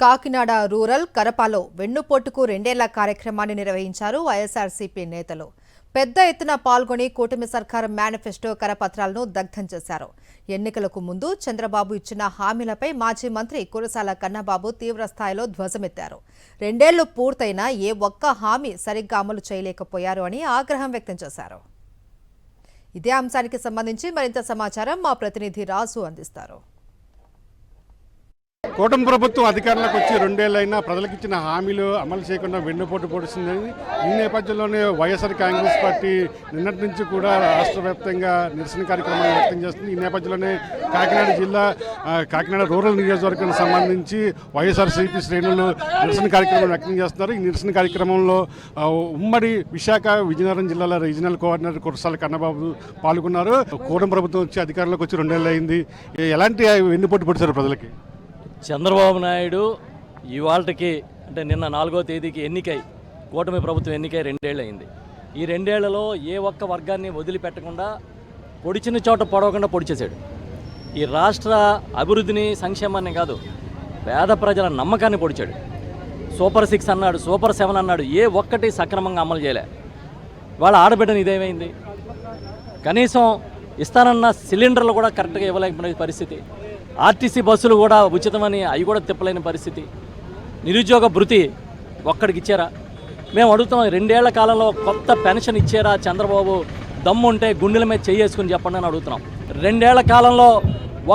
Kakinada rural కరపాలో వెన్నుపోటుకు 2 ఏళ్ల కార్యక్రమాన్ని నిర్వహించారు వైఎస్ఆర్సీపీ నేతలు. పెద్ద ఎత్తున పాల్గొని కూటమి సర్కారు మేనిఫెస్టో కరపత్రాలను దగ్ధం చేశారు. ఎన్నికలకు ముందు చంద్రబాబు ఇచ్చిన హామీలపై మాజీ మంత్రి కురసాల కన్నబాబు తీవ్రస్థాయిలో ధ్వజమెత్తారు. 2 ఏళ్లు పూర్తయినా ఏ ఒక్క హామీ సరిగ్గా అమలు చేయలేకపోయారు అని ఆగ్రహం వ్యక్తం చేశారు. ఇదే అంశానికి సంబంధించి మరింత సమాచారం మా ప్రతినిధి రాజు అందిస్తారు. కూటమి ప్రభుత్వం అధికారంలోకి వచ్చి 2 ఏళ్లైనా ప్రజలకు ఇచ్చిన హామీలు అమలు చేయకుండా వెన్నుపోటు పొడిచిందని ఈ నేపథ్యంలోనే వైఎస్ఆర్ కాంగ్రెస్ పార్టీ నిన్నటి నుంచి కూడా రాష్ట్ర వ్యాప్తంగా నిరసన కార్యక్రమాలు వ్యక్తం చేస్తుంది. ఈ నేపథ్యంలోనే కాకినాడ జిల్లా కాకినాడ రూరల్ నియోజకవర్గానికి సంబంధించి వైఎస్ఆర్సీపీ శ్రేణులు నిరసన కార్యక్రమం వ్యక్తం చేస్తున్నారు. ఈ నిరసన కార్యక్రమంలో ఉమ్మడి విశాఖ విజయనగరం జిల్లాల రీజనల్ కోఆర్డినేటర్ కురసాల కన్నబాబు పాల్గొన్నారు. కూటమి ప్రభుత్వం వచ్చి అధికారంలోకి వచ్చి 2 ఏళ్ళు అయింది. ఎలాంటి వెన్నుపోటు పొడిచారు ప్రజలకి? చంద్రబాబు నాయుడు ఇవాళకి అంటే నిన్న 4వ తేదీకి ఎన్నికై కూటమి ప్రభుత్వం ఎన్నికై 2 ఏళ్ళు అయింది. ఈ 2 ఏళ్లలో ఏ ఒక్క వర్గాన్ని వదిలిపెట్టకుండా పొడిచిన చోట పొడవకుండా పొడిచేశాడు. ఈ రాష్ట్ర అభివృద్ధిని సంక్షేమాన్ని కాదు పేద ప్రజల నమ్మకాన్ని పొడిచాడు. సూపర్ 6 అన్నాడు, సూపర్ 7 అన్నాడు, ఏ ఒక్కటి సక్రమంగా అమలు చేయలే. వాళ్ళ ఆడబిడ్డని ఇదేమైంది? కనీసం ఇస్తానన్న సిలిండర్లు కూడా కరెక్ట్గా ఇవ్వలేకపోయిన పరిస్థితి. ఆర్టీసీ బస్సులు కూడా ఉచితమని అవి కూడా తిప్పలేని పరిస్థితి. నిరుద్యోగ భృతి ఒక్కడికి ఇచ్చారా? మేము అడుగుతాం, 2 ఏళ్ల కాలంలో కొత్త పెన్షన్ ఇచ్చారా? చంద్రబాబు దమ్ముంటే గుండెల మీద చెయ్యేసుకుని చెప్పండి అని అడుగుతున్నాం. 2 ఏళ్ల కాలంలో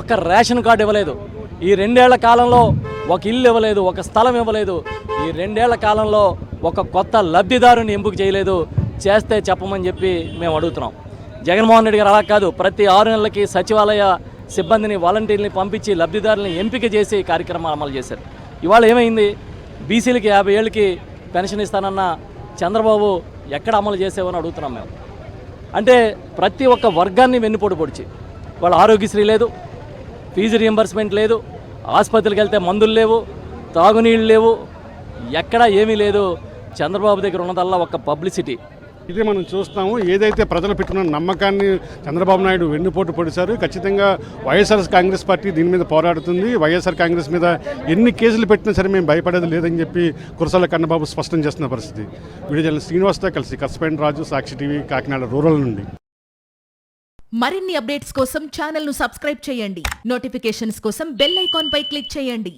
ఒక రేషన్ కార్డు ఇవ్వలేదు. ఈ 2 ఏళ్ల కాలంలో ఒక ఇల్లు ఇవ్వలేదు, ఒక స్థలం ఇవ్వలేదు. ఈ 2 ఏళ్ల కాలంలో ఒక కొత్త లబ్ధిదారుని ఎంపిక చేయలేదు. చేస్తే చెప్పమని చెప్పి మేము అడుగుతున్నాం. జగన్మోహన్ రెడ్డి గారు అలా కాదు, ప్రతి 6 నెలలకి సచివాలయ సిబ్బందిని వాలంటీర్ని పంపించి లబ్ధిదారులను ఎంపిక చేసి కార్యక్రమాలు అమలు చేశారు. ఇవాళ ఏమైంది? బీసీలకి 50 ఏళ్ళకి పెన్షన్ ఇస్తానన్న చంద్రబాబు ఎక్కడ అమలు చేసేవని అడుగుతున్నాం మేము. అంటే ప్రతి ఒక్క వర్గాన్ని వెన్నుపోటు పొడిచి వాళ్ళ ఆరోగ్యశ్రీ లేదు, ఫీజు రియంబర్స్మెంట్ లేదు, ఆసుపత్రికి వెళ్తే మందులు లేవు, తాగునీళ్ళు లేవు, ఎక్కడా ఏమీ లేదు. చంద్రబాబు దగ్గర ఉన్నదల్లా ఒక పబ్లిసిటీ. ఇదే మనం చూస్తాము. ఏదైతే ప్రజలు పెట్టుకున్న నమ్మకాన్ని చంద్రబాబు నాయుడు వెన్నుపోటు పొడిచారు. ఖచ్చితంగా వైఎస్ఆర్ కాంగ్రెస్ పార్టీ దీని మీద పోరాడుతుంది. వైఎస్ఆర్ కాంగ్రెస్ మీద ఎన్ని కేసులు పెట్టినా సరే మేము భయపడేది లేదని చెప్పి కురసాల కన్నబాబు స్పష్టం చేస్తున్న పరిస్థితి. వీడియో జర్నలిస్ట్ శ్రీనివాస్తో కలిసి కస్పెండ్ రాజు, సాక్షి టీవీ, కాకినాడ రూరల్ నుండి. మరిన్ని అప్డేట్స్ కోసం ఛానల్ను సబ్స్క్రైబ్ చేయండి. నోటిఫికేషన్స్ కోసం బెల్ ఐకాన్ పై క్లిక్ చేయండి.